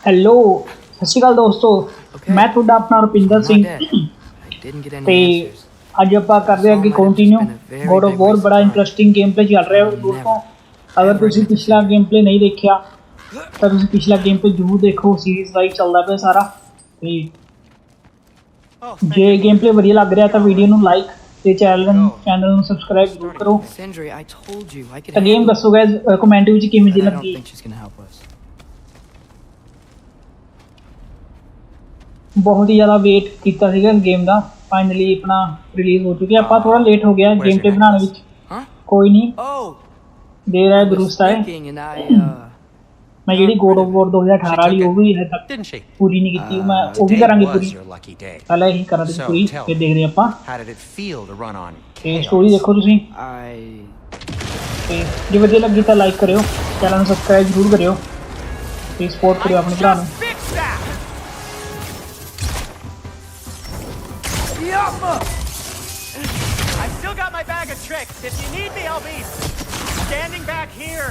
Hello ਸਤਿ ਸ਼੍ਰੀ ਅਕਾਲ ਦੋਸਤੋ ਮੈਂ ਤੁਹਾਡਾ ਆਪਣਾ ਰੁਪਿੰਦਰ ਸਿੰਘ ਤੇ ਅੱਜ ਆਪਾਂ ਕਰਦੇ ਹਾਂ ਅੱਗੇ ਕੰਟੀਨਿਊ ਗੋਡ ਆਫ ਵॉर ਬੜਾ ਇੰਟਰਸਟਿੰਗ ਗੇਮ ਪਲੇ ਚੱਲ ਰਿਹਾ ਦੋਸਤੋ ਅਗਰ ਤੁਸੀਂ ਪਿਛਲਾ ਗੇਮ ਪਲੇ ਨਹੀਂ ਦੇਖਿਆ ਤਾਂ ਤੁਸੀਂ ਪਿਛਲਾ ਗੇਮ ਪਲੇ ਜ਼ਰੂਰ ਦੇਖੋ ਸੀਰੀਜ਼ ਵਾਈਜ਼ ਚੱਲਦਾ ਪਿਆ ਸਾਰਾ ਤੇ ਜੇ ਗੇਮ ਪਲੇ ਵਧੀਆ ਲੱਗ ਰਿਹਾ ਤਾਂ ਵੀਡੀਓ ਨੂੰ ਲਾਈਕ ਤੇ ਚੈਨਲ ਨੂੰ ਸਬਸਕ੍ਰਾਈਬ ਜ਼ਰੂਰ ਕਰੋ ਤਾਂ ਗੇਮ ਦੱਸੋ ਗਾਇਜ਼ ਕਮੈਂਟ ਵਿੱਚ ਕਿਵੇਂ ਦੀ ਲੱਗੀ बहुत ही ज़्यादा वेट किया सीगा गेम का फाइनली अपना रिलीज़ हो चुकी है आप थोड़ा लेट हो गया गेम प्ले बनाने में कोई नहीं देर है दुरुस्त है मैं जी गॉड ऑफ वॉर 2018 वाली वो भी है तक पूरी नहीं की मैं वो भी करांगे पूरी पहले ही करा दी पूरी फिर देख रहे हैं ते स्टोरी देखो तुसीं ते जे वधिया लगी तो लाइक करियो चैनल नूं सबसक्राइब जरूर करियो ते सपोर्ट करियो अपने भरा नूं I've still got my bag of tricks. If you need me, I'll be standing back here.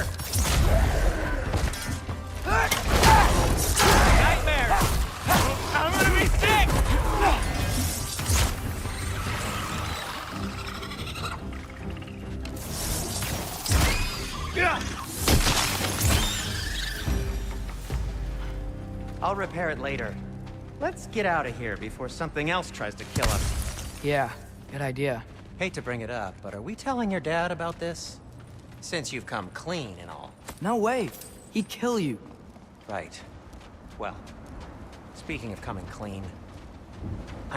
Nightmare. I'm gonna be sick. I'll repair it later. Let's get out of here before something else tries to kill us. Yeah, good idea. Hate to bring it up, but are we telling your dad about this? Since you've come clean and all. No way. He'd kill you. Right. Well, speaking of coming clean,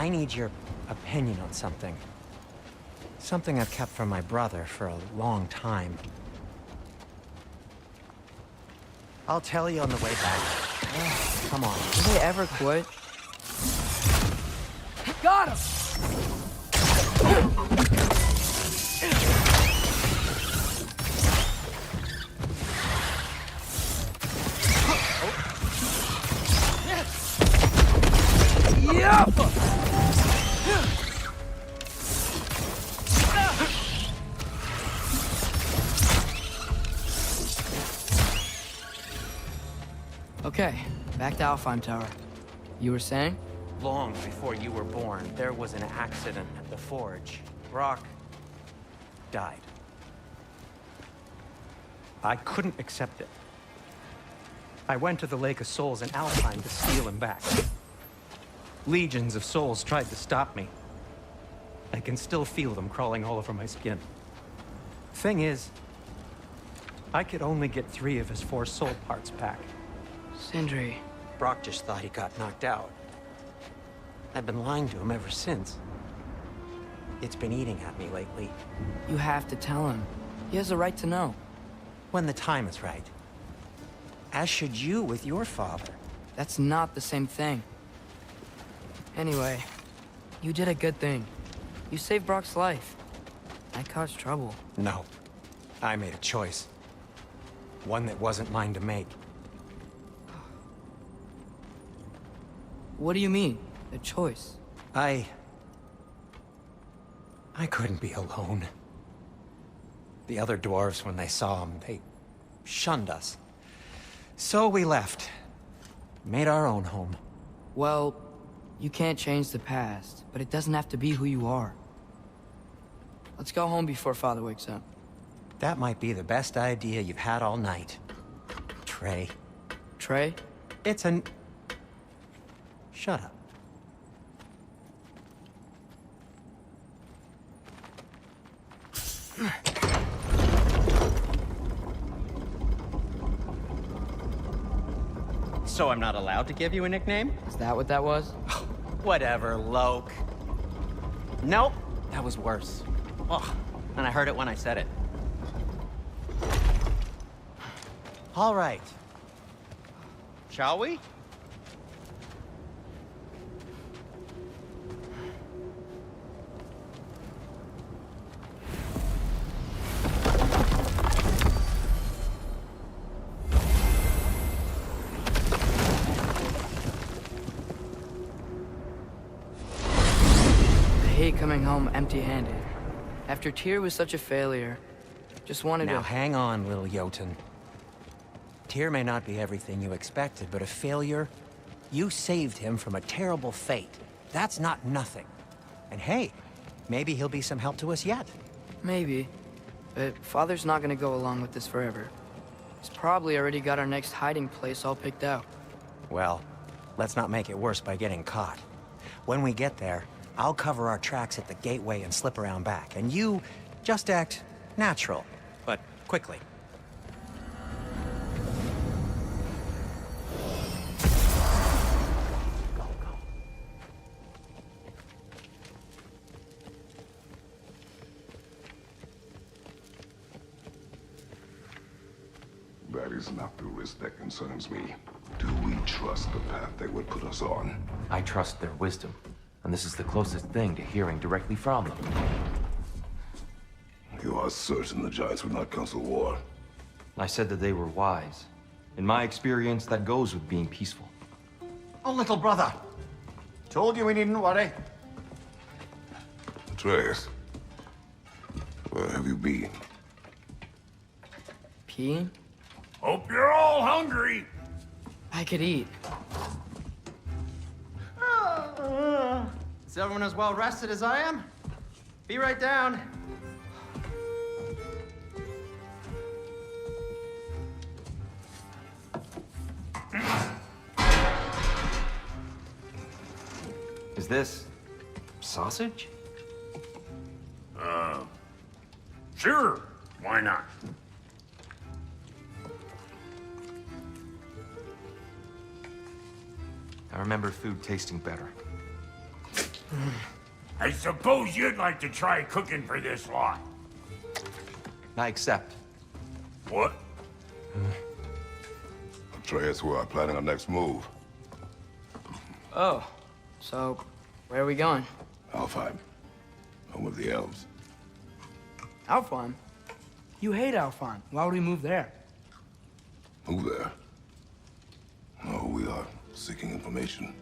I need your opinion on something. Something I've kept from my brother for a long time. I'll tell you on the way back. Come on. Did they ever quit? Got him! Yep! Okay, back to Alfheim Tower. You were saying? Long before you were born, there was an accident at the forge. Brock died. I couldn't accept it. I went to the Lake of Souls in Alfheim to steal him back. Legions of souls tried to stop me. I can still feel them crawling all over my skin. Thing is, I could only get 3 of his 4 soul parts back. Sindri. Brock just thought he got knocked out. I've been lying to him ever since. It's been eating at me lately. You have to tell him. He has a right to know. When the time is right. As should you with your father. That's not the same thing. Anyway, you did a good thing. You saved Brock's life. I caused trouble. No. I made a choice. One that wasn't mine to make. What do you mean? A choice? I couldn't be alone. The other dwarves, when they saw him, they shunned us. So we left. Made our own home. Well, you can't change the past, but it doesn't have to be who you are. Let's go home before Father wakes up. That might be the best idea you've had all night. Trey. Trey? It's an... Shut up. So I'm not allowed to give you a nickname? Is that what that was? Whatever, Loke. Nope, that was worse. Ugh, and I heard it when I said it. All right. Shall we? I hate coming home empty-handed. After Tyr was such a failure, just wanted Now to... hang on, little Jotun. Tyr may not be everything you expected, but a failure? You saved him from a terrible fate. That's not nothing. And hey, maybe he'll be some help to us yet. Maybe. But Father's not gonna go along with this forever. He's probably already got our next hiding place all picked out. Well, let's not make it worse by getting caught. When we get there, I'll cover our tracks at the gateway and slip around back. And you just act natural, but quickly. That is not the risk that concerns me. Do we trust the path they would put us on? I trust their wisdom, and this is the closest thing to hearing directly from them. You are certain the Giants would not counsel war? I said that they were wise. In my experience, that goes with being peaceful. Oh, little brother. Told you we needn't worry. Atreus, where have you been? Peeing? Hope you're all hungry. I could eat. Is everyone as well rested as I am? Be right down. Is this sausage? Sure, why not? I remember food tasting better. I suppose you'd like to try cooking for this lot. I accept. What? Atreus, we are planning our next move. Oh, so where are we going? Alfheim, home of the elves. Alfheim? You hate Alfheim. Why would we move there? Move there? No, we are seeking information.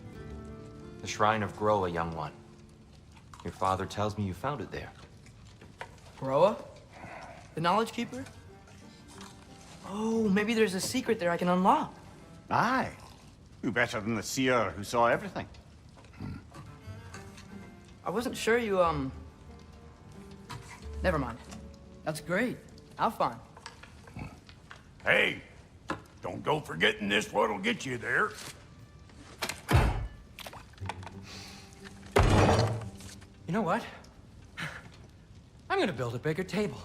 The Shrine of Groa, young one. Your father tells me you found it there. Groa? The Knowledge Keeper? Oh, maybe there's a secret there I can unlock. Aye. Who better than the seer who saw everything? I wasn't sure you, Never mind. That's great. Alfheim. Hey, don't go forgetting this what'll get you there. You know what? I'm gonna build a bigger table.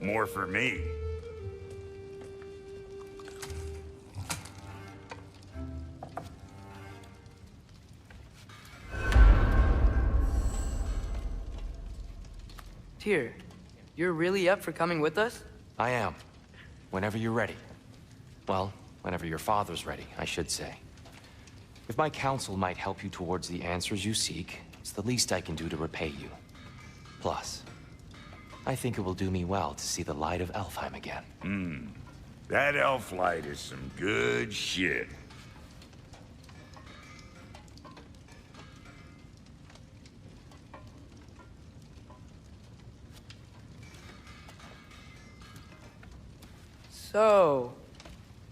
More for me. Tyr, you're really up for coming with us? I am. Whenever you're ready. Well, whenever your father's ready, I should say. If my counsel might help you towards the answers you seek, it's the least I can do to repay you. Plus, I think it will do me well to see the light of Alfheim again. That elf light is some good shit. So,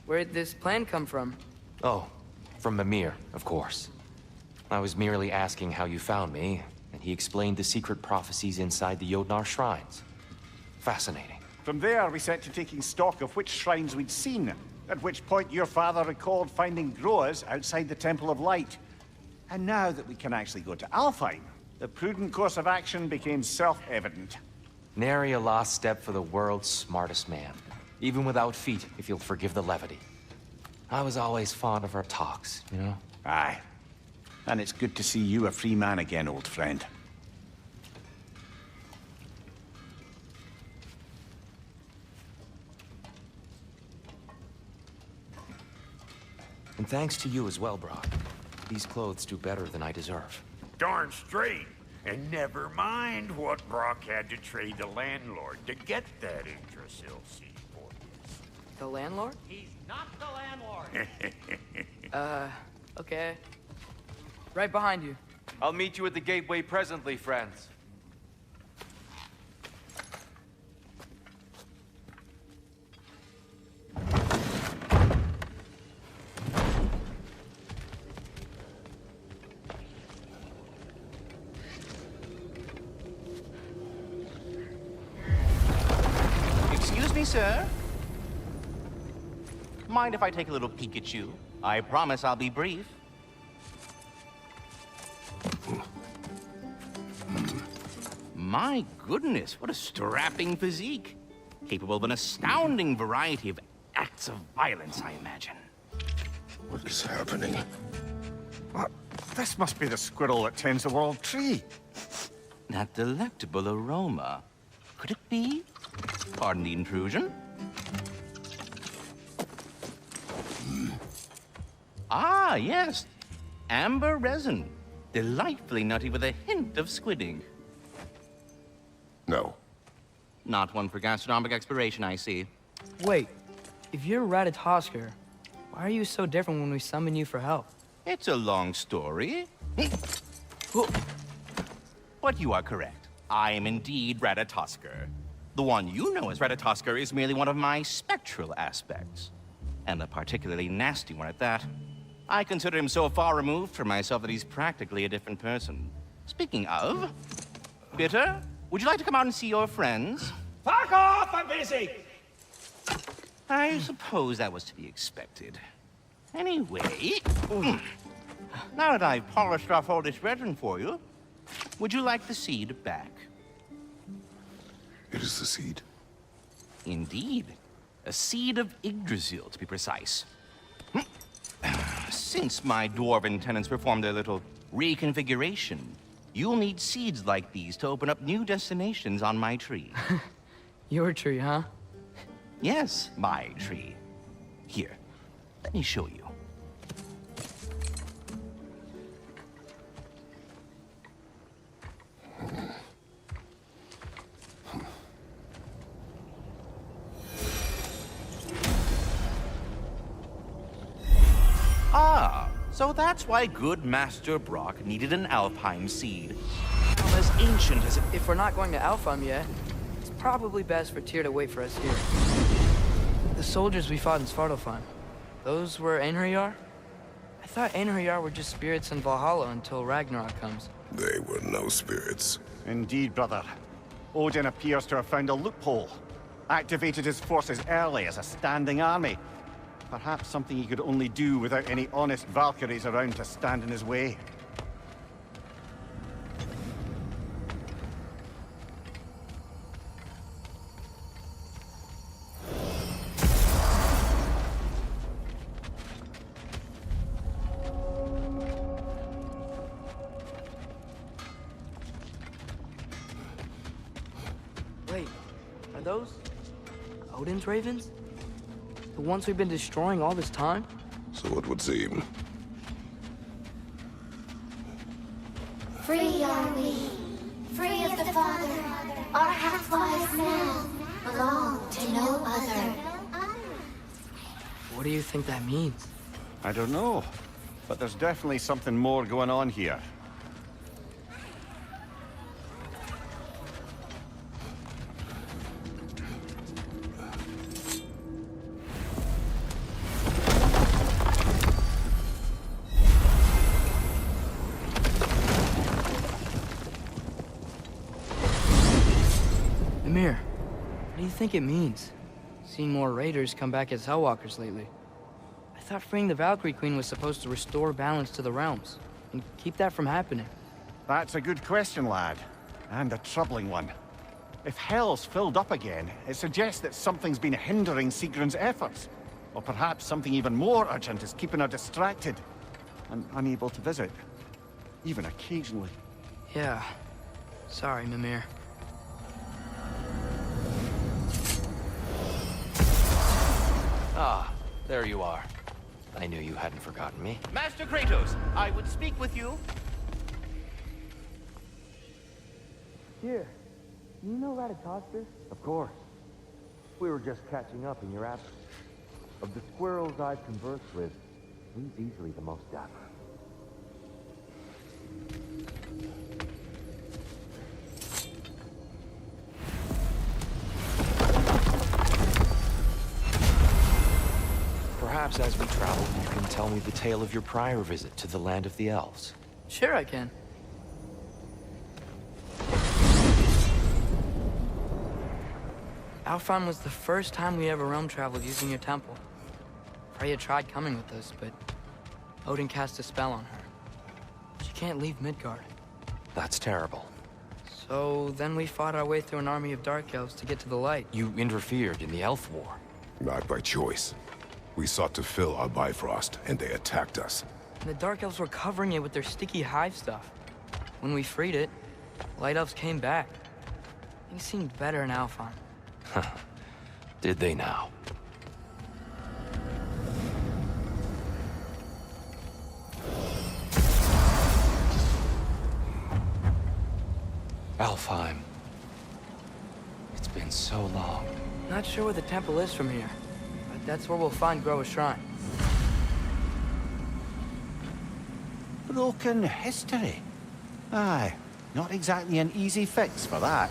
where'd this plan come from? Oh, from Mimir, of course. I was merely asking how you found me, and he explained the secret prophecies inside the Jotnar shrines. Fascinating. From there, we set to taking stock of which shrines we'd seen, at which point your father recalled finding Groas outside the Temple of Light. And now that we can actually go to Alfheim, the prudent course of action became self-evident. Nary a lost step for the world's smartest man. Even without feet, if you'll forgive the levity. I was always fond of our talks, you know? Aye. And it's good to see you a free man again, old friend. And thanks to you as well, Brock. These clothes do better than I deserve. Darn straight. And never mind what Brock had to trade the landlord to get that Yggdrasil seed for you. The landlord? He's not the landlord. Okay. Right behind you. I'll meet you at the gateway presently, friends. me, sir. Mind if I take a little peek at you? I promise I'll be brief. My goodness, what a strapping physique. Capable of an astounding variety of acts of violence, I imagine. What is happening? What? This must be the squirrel that tends the world tree. That delectable aroma. Could it be? Pardon the intrusion. Ah, yes. Amber resin. Delightfully nutty with a hint of squidding. No. Not one for gastronomic exploration, I see. Wait, if you're Ratatosker, why are you so different when we summon you for help? It's a long story. But you are correct. I am indeed Ratatosker. The one you know as Ratatosker is merely one of my spectral aspects. And a particularly nasty one at that. I consider him so far removed from myself that he's practically a different person. Speaking of... Bitter, would you like to come out and see your friends? Fuck off! I'm busy! I suppose that was to be expected. Anyway... Now that I've polished off all this resin for you, would you like the seed back? It is the seed. Indeed. A seed of Yggdrasil, to be precise. Since my dwarven tenants performed their little reconfiguration, you'll need seeds like these to open up new destinations on my tree. Your tree, huh? Yes, my tree. Here, let me show you. Ah, so that's why good Master Brock needed an Alpine seed. As ancient as if we're not going to Alfheim yet, it's probably best for Tyr to wait for us here. The soldiers we fought in Svartalfheim, those were Einherjar? I thought Einherjar were just spirits in Valhalla until Ragnarok comes. They were no spirits. Indeed, brother. Odin appears to have found a loophole. Activated his forces early as a standing army. Perhaps something he could only do without any honest Valkyries around to stand in his way. Wait, are those Odin's ravens? The ones we've been destroying all this time? So it would seem. Free are we, free of the Father. Our half-lives now belong to no other. What do you think that means? I don't know, but there's definitely something more going on here. Mimir, what do you think it means? Seeing more raiders come back as Hellwalkers lately. I thought freeing the Valkyrie Queen was supposed to restore balance to the realms, and keep that from happening. That's a good question, lad. And a troubling one. If Hell's filled up again, it suggests that something's been hindering Sigrun's efforts. Or perhaps something even more urgent is keeping her distracted and unable to visit. Even occasionally. Yeah. Sorry, Mimir. Ah, there you are. I knew you hadn't forgotten me. Master Kratos, I would speak with you. Here, do you know Ratatosker? Of course. We were just catching up in your absence. Of the squirrels I've conversed with, he's easily the most dapper. Perhaps as we travel, you can tell me the tale of your prior visit to the land of the elves. Sure I can. Alfheim was the first time we ever realm traveled using your temple. Freya tried coming with us, but Odin cast a spell on her. She can't leave Midgard. That's terrible. So then we fought our way through an army of dark elves to get to the light. You interfered in the Elf War. Not by choice. We sought to fill our Bifrost, and they attacked us. And the dark elves were covering it with their sticky hive stuff. When we freed it, light elves came back. Things seemed better in Alfheim. Did they now? Alfheim. It's been so long. Not sure where the temple is from here, but that's where we'll find Groa's shrine. Broken history. Aye, not exactly an easy fix for that.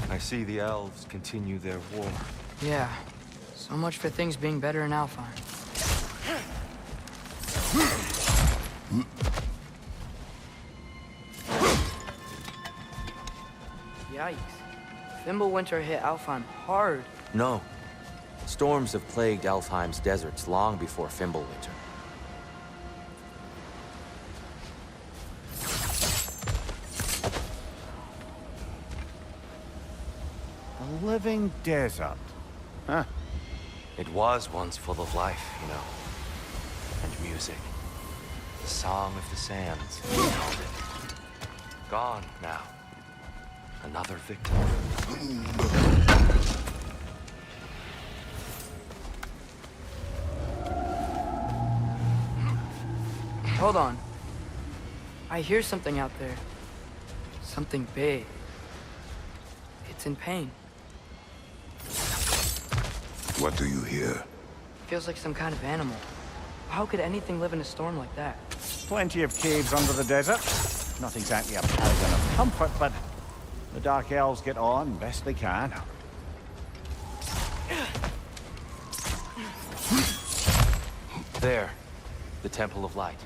I see the elves continue their war. Yeah, so much for things being better in Alfheim. Yikes. Fimbulwinter hit Alfheim hard. No. Storms have plagued Alfheim's deserts long before Fimbulwinter. A living desert. Huh. It was once full of life, you know. And music. The Song of the Sands, we called it. Gone now. Another victim. Hold on. I hear something out there. Something big. It's in pain. What do you hear? Feels like some kind of animal. How could anything live in a storm like that? Plenty of caves under the desert. Not exactly a paragon of comfort, but the Dark Elves get on best they can. There. The Temple of Light.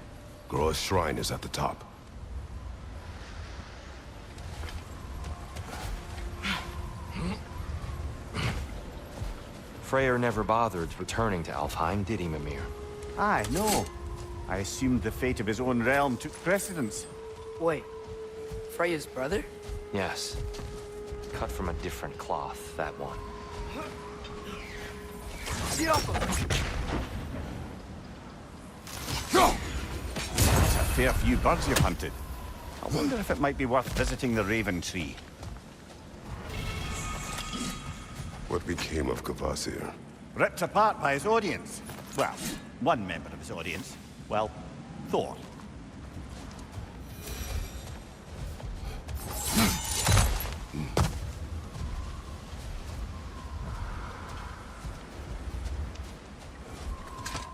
Groa's shrine is at the top. Freyr never bothered returning to Alfheim, did he, Mimir? Aye, no. I assumed the fate of his own realm took precedence. Wait. Freya's brother? Yes. Cut from a different cloth, that one. Get off of him! That's a fair few birds you've hunted. I wonder if it might be worth visiting the Raven Tree. What became of Kvasir? Ripped apart by his audience. Well, one member of his audience. Well, Thor.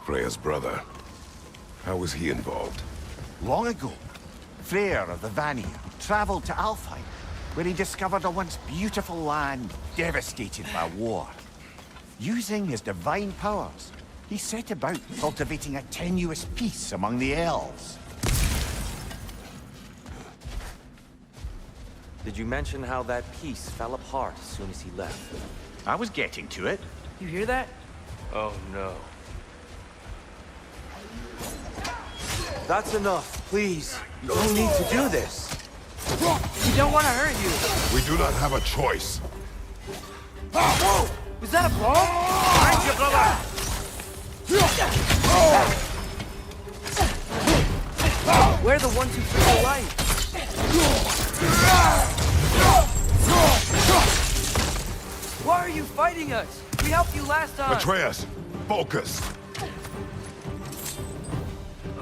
Freya's brother. How was he involved? Long ago, Freyr of the Vanir traveled to Alfheim, where he discovered a once beautiful land devastated by war. Using his divine powers, he set about cultivating a tenuous peace among the elves. Did you mention how that peace fell apart as soon as he left? I was getting to it. You hear that? Oh no. That's enough, please. You don't need to do this. We don't want to hurt you. We do not have a choice. Was that a blow? Thank you, brother! We're the ones who threw the light. Why are you fighting us? We helped you last time. Atreus, focus.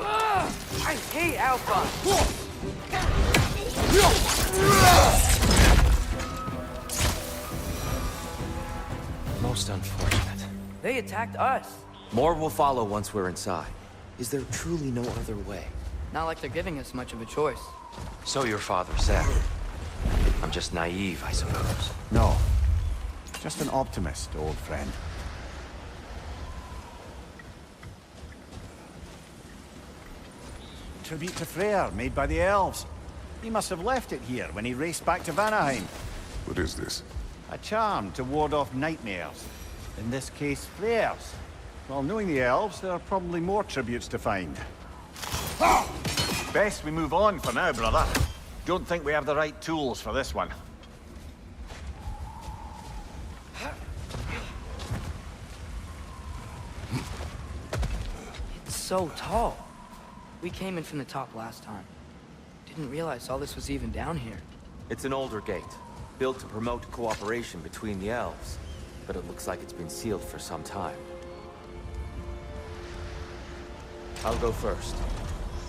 I hate Alpha. Most unfortunate. They attacked us. More will follow once we're inside. Is there truly no other way? Not like they're giving us much of a choice. So your father said. I'm just naive, I suppose. No. Just an optimist, old friend. Tribute to Freyr, made by the elves. He must have left it here when he raced back to Vanaheim. What is this? A charm to ward off nightmares. In this case, flares. Well, knowing the elves, there are probably more tributes to find. Best we move on for now, brother. Don't think we have the right tools for this one. It's so tall. We came in from the top last time. Didn't realize all this was even down here. It's an older gate, built to promote cooperation between the elves. But it looks like it's been sealed for some time. I'll go first.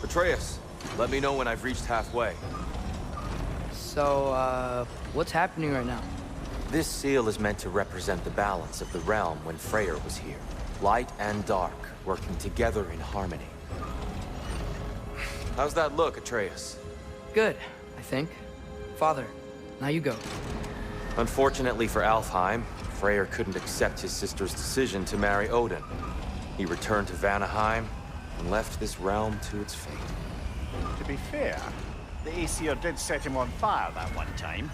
Atreus, let me know when I've reached halfway. So, what's happening right now? This seal is meant to represent the balance of the realm when Freyr was here. Light and dark, working together in harmony. How's that look, Atreus? Good, I think. Father, now you go. Unfortunately for Alfheim, Freyr couldn't accept his sister's decision to marry Odin. He returned to Vanaheim and left this realm to its fate. To be fair, the Aesir did set him on fire that one time.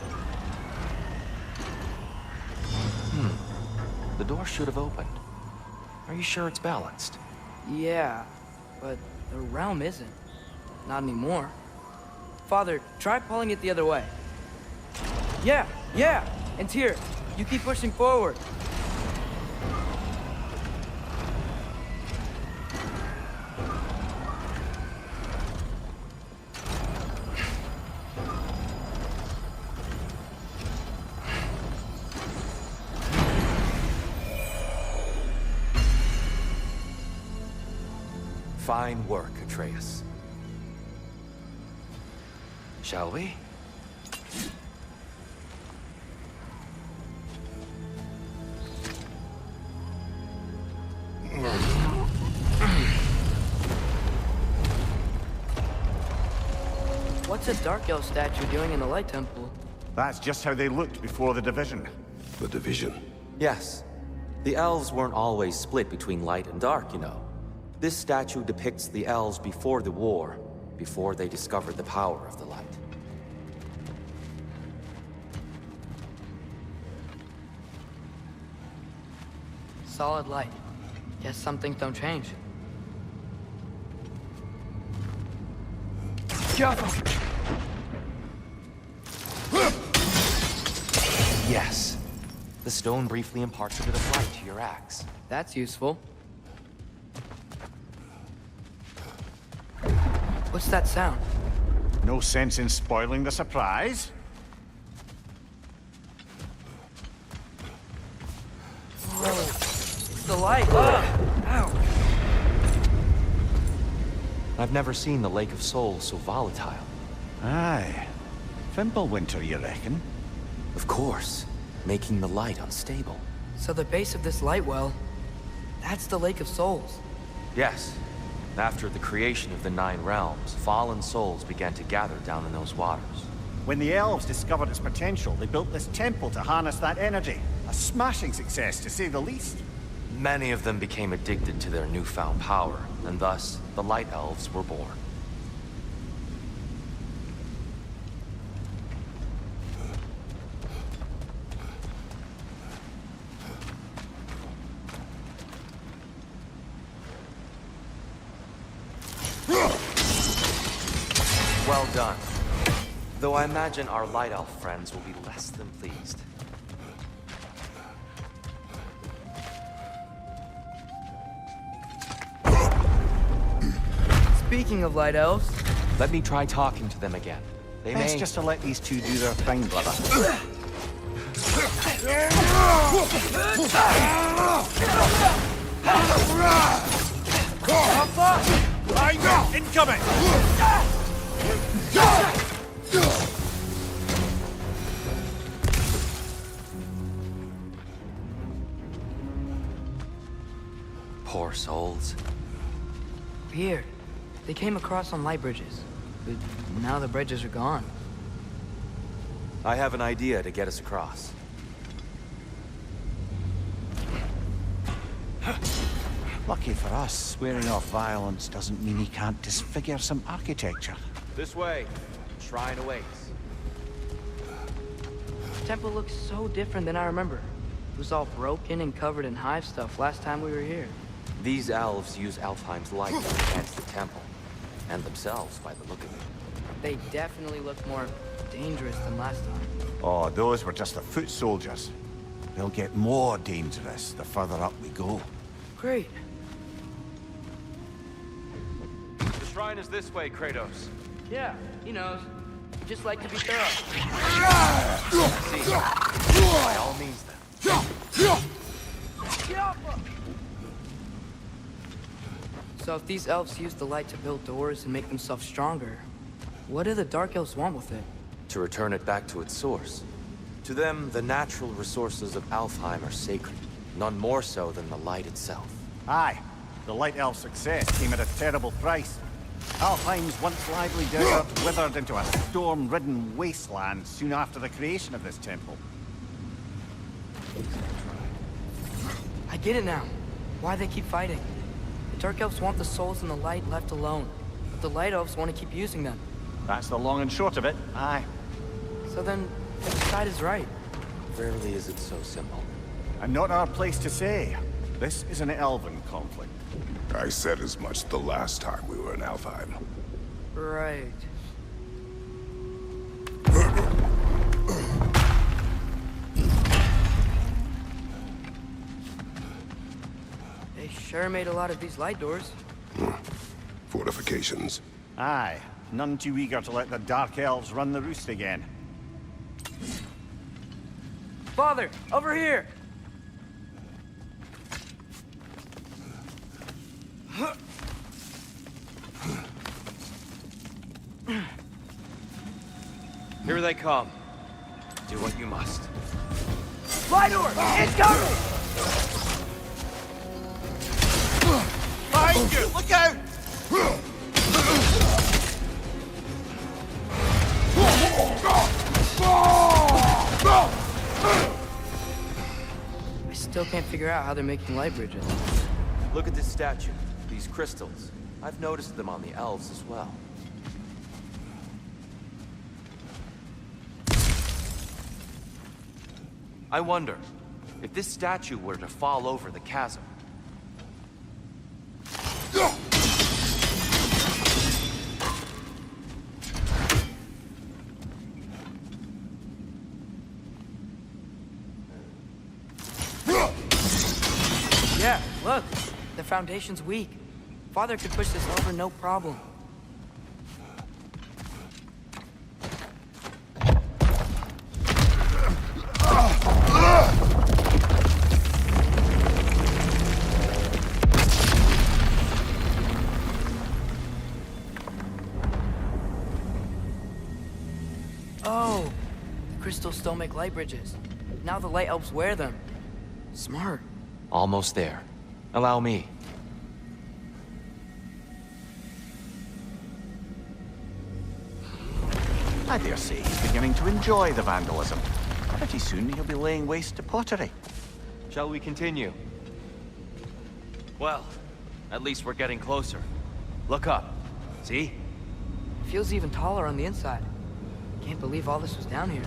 The door should have opened. Are you sure it's balanced? Yeah, but the realm isn't. Not anymore. Father, try pulling it the other way. Yeah! And Tyr, you keep pushing forward. Fine work, Atreus. Shall we? What's a Dark Elf statue doing in the Light Temple? That's just how they looked before the division. The division? Yes. The elves weren't always split between light and dark, you know. This statue depicts the elves before the war, before they discovered the power of the light. Solid light. Guess some things don't change. Yes. The stone briefly imparts a bit of light to your axe. That's useful. What's that sound? No sense in spoiling the surprise. Whoa. It's the light. Ow. I've never seen the Lake of Souls so volatile. Aye. Fimbulwinter, you reckon? Of course. Making the light unstable. So the base of this light well, that's the Lake of Souls. Yes. After the creation of the 9 realms, fallen souls began to gather down in those waters. When the elves discovered its potential, they built this temple to harness that energy. A smashing success, to say the least. Many of them became addicted to their newfound power, and thus, the Light Elves were born. Well done. Though I imagine our Light Elf friends will be less than pleased. Speaking of Light Elves... Let me try talking to them again. They Best may... just to let these two do their thing, brother. Incoming! Poor souls. Weird. They came across on light bridges. But now the bridges are gone. I have an idea to get us across. Lucky for us, swearing off violence doesn't mean he can't disfigure some architecture. This way. shrine awaits. The temple looks so different than I remember. It was all broken and covered in hive stuff last time we were here. These elves use Alfheim's light to enhance the temple, and themselves by the look of it. They definitely look more dangerous than last time. Oh, those were just the foot soldiers. They'll get more dangerous the further up we go. Great. The shrine is this way, Kratos. Yeah, he knows. Just like to be thorough. See, by all means then. So if these elves use the light to build doors and make themselves stronger, what do the Dark Elves want with it? To return it back to its source. To them, the natural resources of Alfheim are sacred, none more so than the light itself. Aye, the Light Elf's success came at a terrible price. Alfheim's once lively desert withered into a storm-ridden wasteland soon after the creation of this temple. I get it now. Why they keep fighting. The Dark Elves want the souls and the light left alone, but the Light Elves want to keep using them. That's the long and short of it, aye. So then, which side is right? Rarely is it so simple. And not our place to say. This is an elven conflict. I said as much the last time we were in Alfheim. Right. They sure made a lot of these light doors. Fortifications. Aye, none too eager to let the Dark Elves run the roost again. Father, over here! Here they come. Do what you must. Light door! It's coming! Behind you! Look out! I still can't figure out how they're making light bridges. Look at this statue. These crystals. I've noticed them on the elves as well. I wonder, if this statue were to fall over the chasm. Yeah, look. The foundation's weak. Father could push this over no problem. Oh, the crystals still make light bridges. Now the light elves wear them. Smart. Almost there. Allow me. I dare say he's beginning to enjoy the vandalism. Pretty soon he'll be laying waste to pottery. Shall we continue? Well, at least we're getting closer. Look up. See? Feels even taller on the inside. Can't believe all this was down here.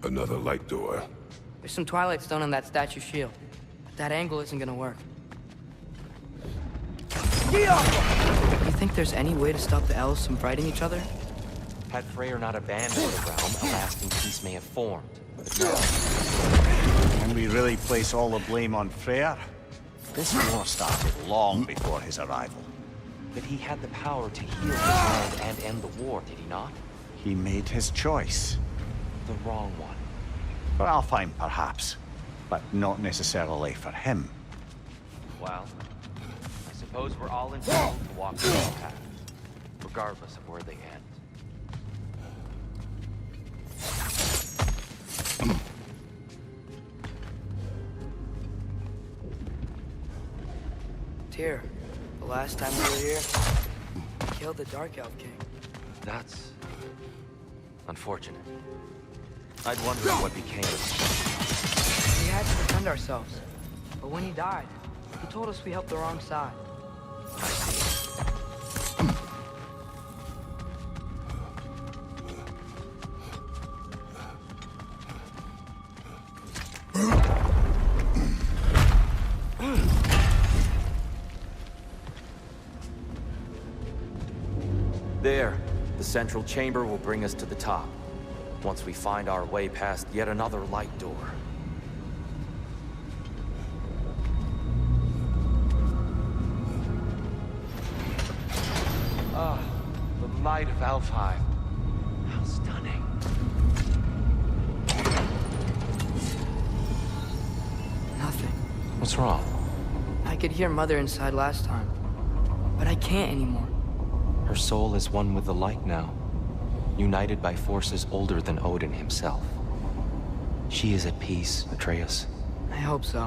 Another light door. There's some Twilight Stone on that statue shield. But that angle isn't gonna work. Do you think there's any way to stop the elves from fighting each other? Had Freyr not abandoned the realm, a lasting peace may have formed. Can we really place all the blame on Freyr? This war started long before his arrival. But he had the power to heal his land and end the war, did he not? He made his choice. The wrong one. For Alfheim, perhaps. But not necessarily for him. Well, I suppose we're all entitled to walk the same path, regardless of where they end. Tyr, the last time we were here, we killed the Dark Elf King. That's unfortunate. I'd wondered what became of him. We had to defend ourselves. But when he died, He told us we helped the wrong side. There, the central chamber will bring us to the top. Once we find our way past yet another light door. Ah, the light of Alfheim. How stunning. Nothing. What's wrong? I could hear Mother inside last time, but I can't anymore. Her soul is one with the light now, united by forces older than Odin himself. She is at peace, Atreus. I hope so.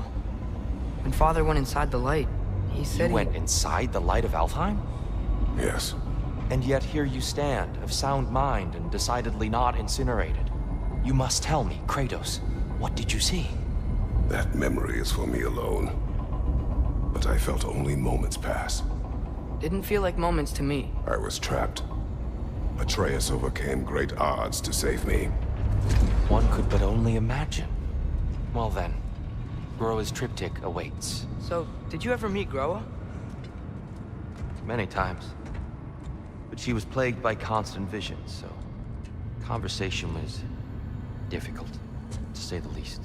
When Father went inside the light, he said You went inside the light of Alfheim? Yes. And yet here you stand, of sound mind and decidedly not incinerated. You must tell me, Kratos, what did you see? That memory is for me alone. But I felt only moments pass. Didn't feel like moments to me. I was trapped. Atreus overcame great odds to save me. One could but only imagine. Well then, Groa's triptych awaits. So, did you ever meet Groa? Many times. But she was plagued by constant visions, so conversation was difficult, to say the least.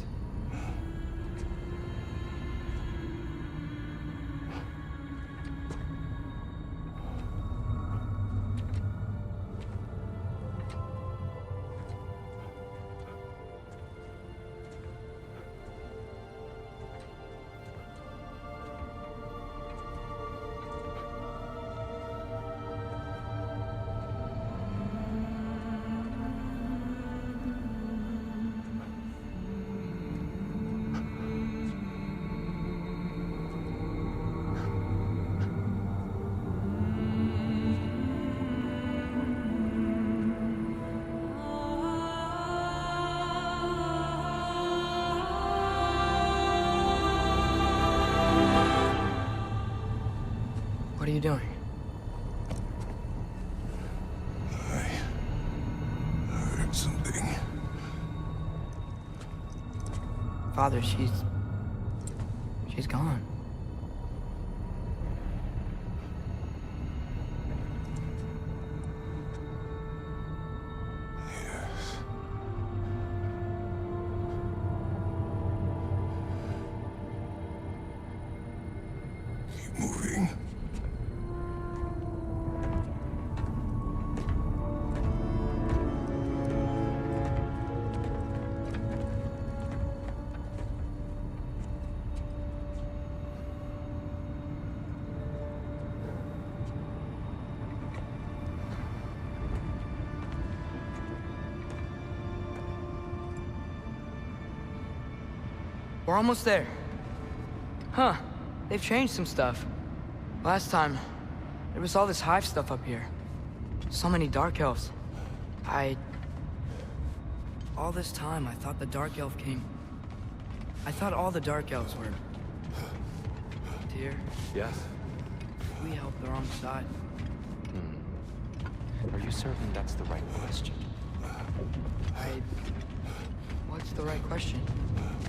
What are you doing? I heard something. Father, she's gone. Yes. Keep moving. We're almost there. Huh. They've changed some stuff. Last time, there was all this hive stuff up here. So many dark elves. All this time, I thought the dark elf king... I thought all the dark elves were... Dear, Yes? we helped the wrong side. Are you certain that's the right question? What's the right question?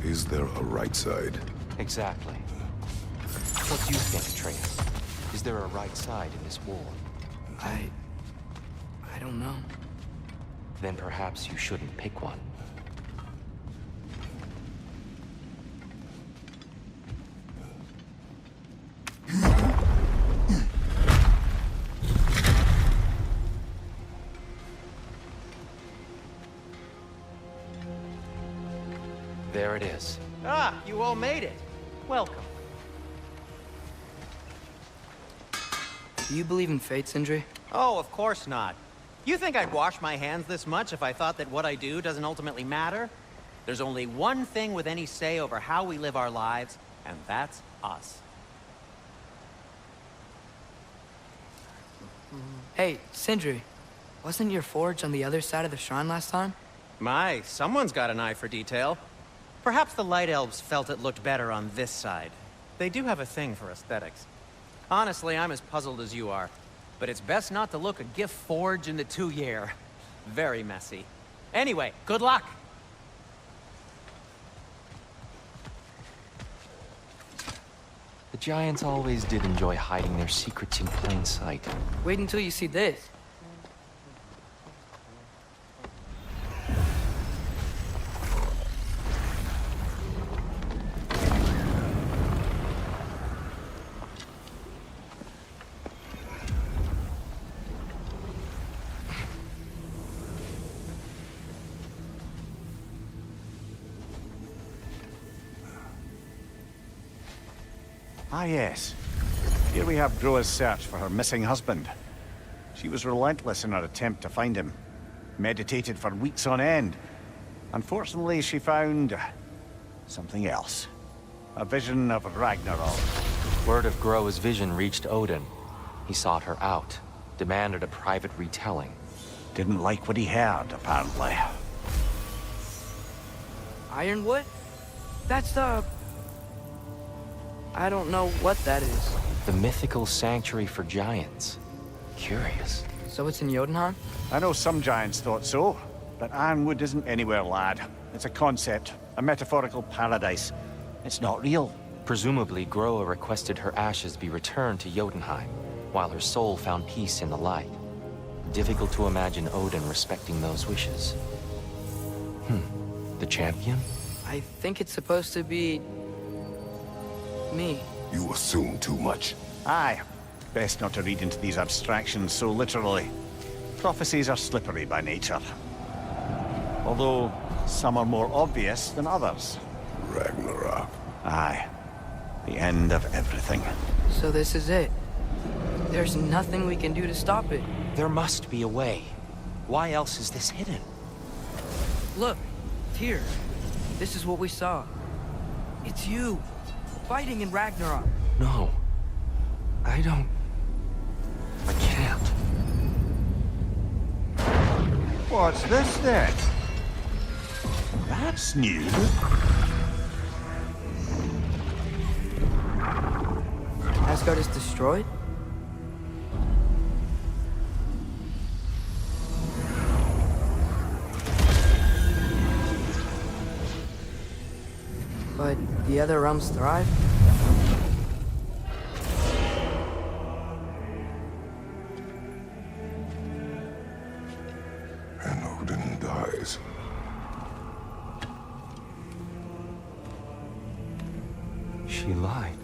Is there a right side? Exactly. What do you think, Atreus? Is there a right side in this war? I don't know. Then perhaps you shouldn't pick one. There it is. Ah, you all made it. Welcome. Do you believe in fate, Sindri? Oh, of course not. You think I'd wash my hands this much if I thought that what I do doesn't ultimately matter? There's only one thing with any say over how we live our lives, and that's us. Hey, Sindri. Wasn't your forge on the other side of the shrine last time? My, someone's got an eye for detail. Perhaps the Light Elves felt it looked better on this side. They do have a thing for aesthetics. Honestly, I'm as puzzled as you are. But it's best not to look a gift forged in the 2 year. Very messy. Anyway, good luck! The Giants always did enjoy hiding their secrets in plain sight. Wait until you see this. Ah, yes. Here we have Groa's search for her missing husband. She was relentless in her attempt to find him. Meditated for weeks on end. Unfortunately, she found something else. A vision of Ragnarok. Word of Groa's vision reached Odin. He sought her out, demanded a private retelling. Didn't like what he heard, apparently. Ironwood? That's the... I don't know what that is. The mythical sanctuary for giants. Curious. So it's in Jotunheim? I know some giants thought so, but Ironwood isn't anywhere, lad. It's a concept, a metaphorical paradise. It's not real. Presumably, Groa requested her ashes be returned to Jotunheim, while her soul found peace in the light. Difficult to imagine Odin respecting those wishes. The champion? I think it's supposed to be... me. You assume too much. Aye. Best not to read into these abstractions so literally. Prophecies are slippery by nature. Although, some are more obvious than others. Ragnarok. Aye. The end of everything. So this is it. There's nothing we can do to stop it. There must be a way. Why else is this hidden? Look, here. This is what we saw. It's you. Fighting in Ragnarok. No. I don't... I can't. What's this then? That's new. Asgard is destroyed? But the other realms thrive? And Odin dies. She lied.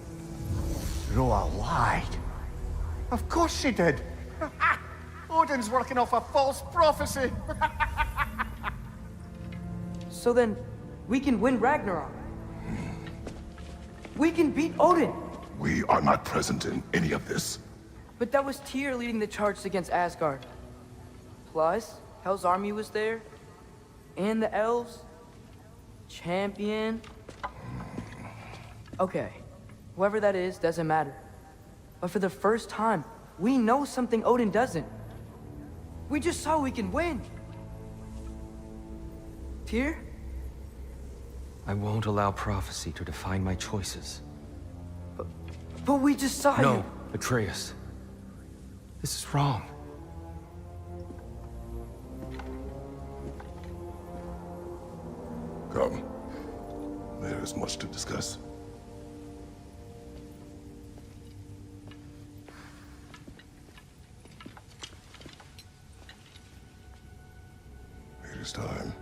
Groa lied. Of course she did. Odin's working off a false prophecy. So then, we can win Ragnarok. We can beat Odin. We are not present in any of this. But that was Tyr leading the charge against Asgard. Plus, Hell's army was there. And the elves. Champion. Okay, whoever that is doesn't matter. But for the first time, we know something Odin doesn't. We just saw we can win. Tyr? I won't allow prophecy to define my choices. But we just saw you. No, Atreus. This is wrong. Come. There is much to discuss. It is time.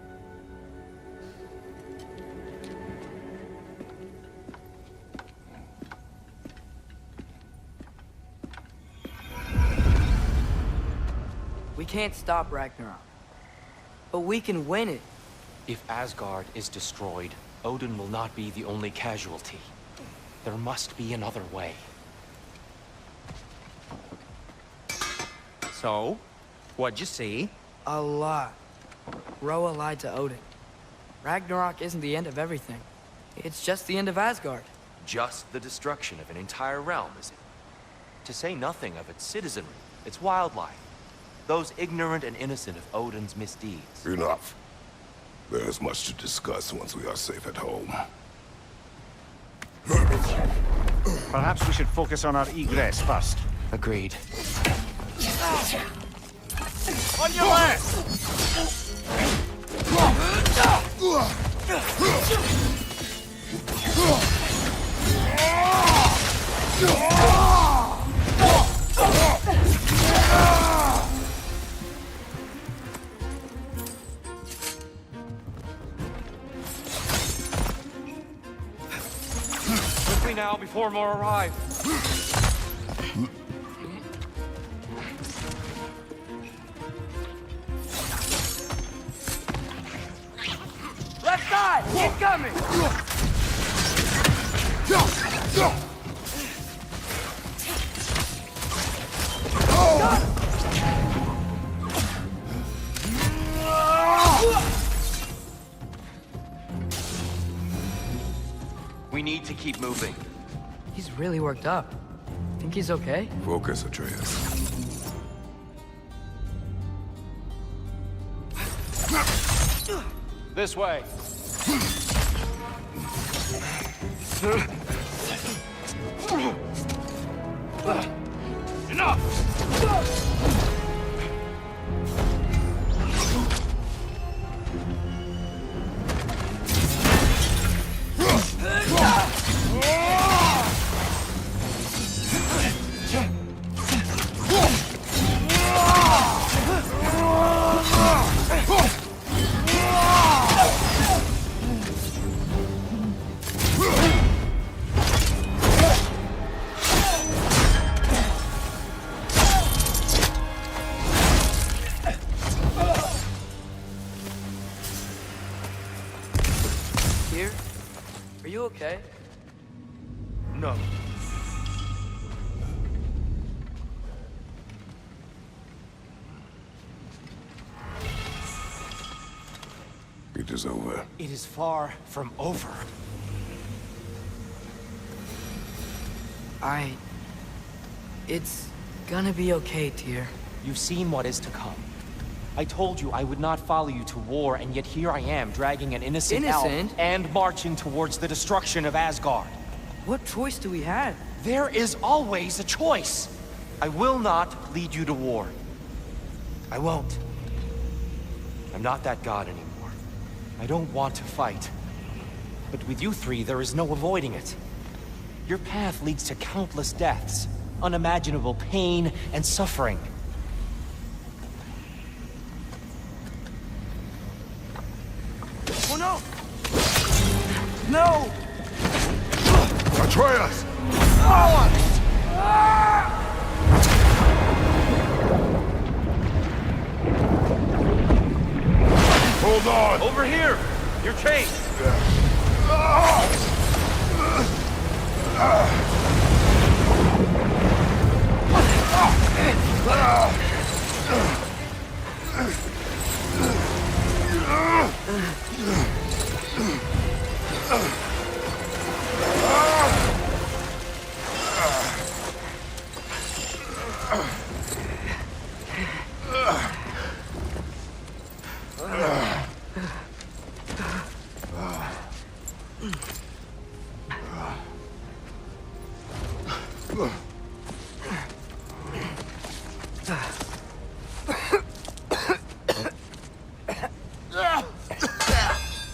We can't stop Ragnarok. But we can win it. If Asgard is destroyed, Odin will not be the only casualty. There must be another way. So, what'd you see? A lot. Groa lied to Odin. Ragnarok isn't the end of everything. It's just the end of Asgard. Just the destruction of an entire realm, is it? To say nothing of its citizenry, its wildlife, those ignorant and innocent of Odin's misdeeds. Enough. There is much to discuss once we are safe at home. Perhaps we should focus on our egress first. Agreed. On your left! Quickly now, before more arrive. Left side! Incoming! We need to keep moving. He's really worked up. Think he's okay? Focus, Atreus. This way. Here? Are you okay? No. It is over. It is far from over. It's gonna be okay, Tyr. You've seen what is to come. I told you I would not follow you to war, and yet here I am, dragging an innocent elf and marching towards the destruction of Asgard. What choice do we have? There is always a choice. I will not lead you to war. I won't. I'm not that god anymore. I don't want to fight. But with you three, there is no avoiding it. Your path leads to countless deaths, unimaginable pain and suffering. Oh no! No! Atreus! Hold on! Over here! You're chased!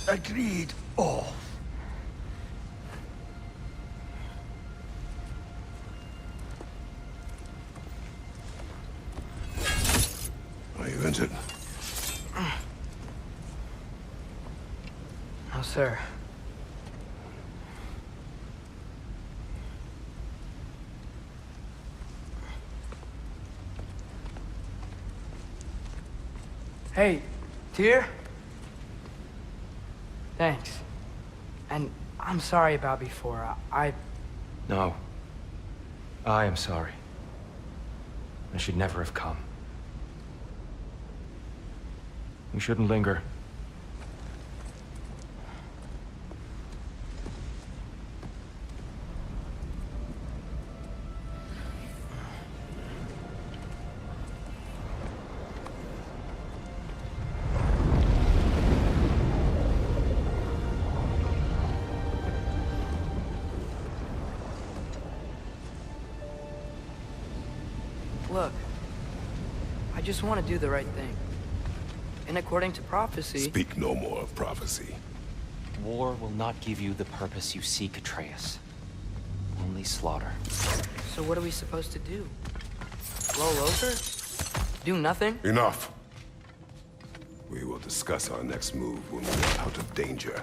Agreed. Oh. Are you injured? No, sir. Hey, Tyr? Thanks. And I'm sorry about before. No. I am sorry. I should never have come. We shouldn't linger. Look, I just want to do the right thing. And according to prophecy... Speak no more of prophecy. War will not give you the purpose you seek, Atreus. Only slaughter. So what are we supposed to do? Roll over? Do nothing? Enough. We will discuss our next move when we are out of danger.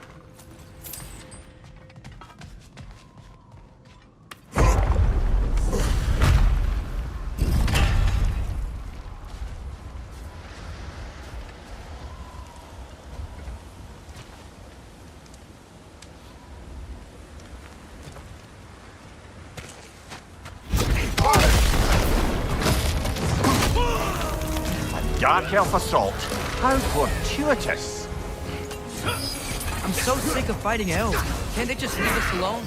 Dark elf assault. How fortuitous. I'm so sick of fighting elves. Can't they just leave us alone?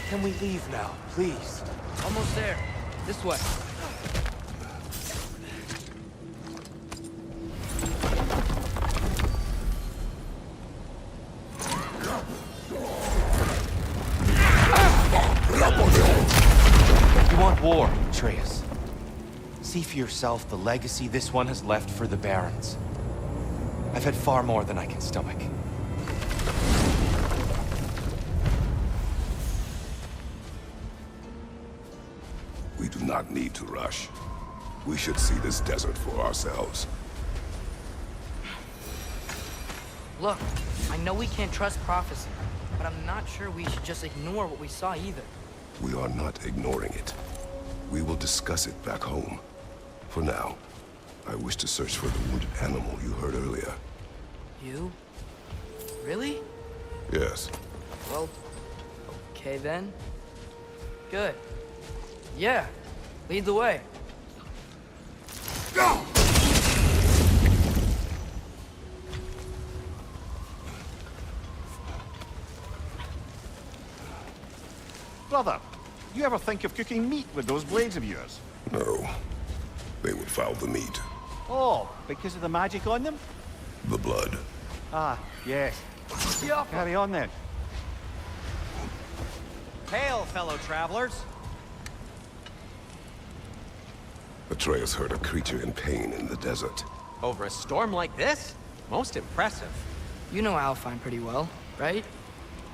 Can we leave now, please? Almost there. This way. You want war, Atreus. See for yourself the legacy this one has left for the Barons. I've had far more than I can stomach. We do not need to rush. We should see this desert for ourselves. Look, I know we can't trust prophecy, but I'm not sure we should just ignore what we saw either. We are not ignoring it. We will discuss it back home. For now, I wish to search for the wounded animal you heard earlier. You? Really? Yes. Well, okay then. Good. Yeah, lead the way. Go! Brother, you ever think of cooking meat with those blades of yours? No. They would foul the meat. Oh, because of the magic on them? The blood. Ah, yes. Carry on then. Hail, fellow travelers. Atreus heard a creature in pain in the desert. Over a storm like this? Most impressive. You know Alfheim pretty well, right?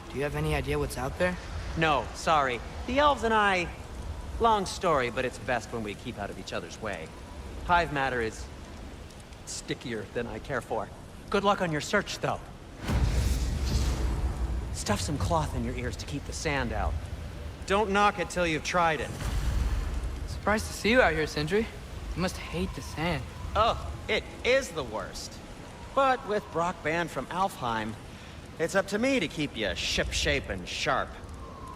Do you have any idea what's out there? No, sorry. The elves and I... Long story, but it's best when we keep out of each other's way. Hive matter is... stickier than I care for. Good luck on your search, though. Stuff some cloth in your ears to keep the sand out. Don't knock it till you've tried it. Surprised to see you out here, Sindri. You must hate the sand. Oh, it is the worst. But with Brock banned from Alfheim, it's up to me to keep you ship-shape and sharp.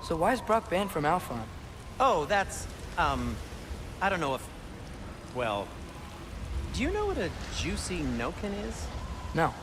So why is Brock banned from Alfheim? Oh, that's, I don't know if... Well, do you know what a juicy noken is? No.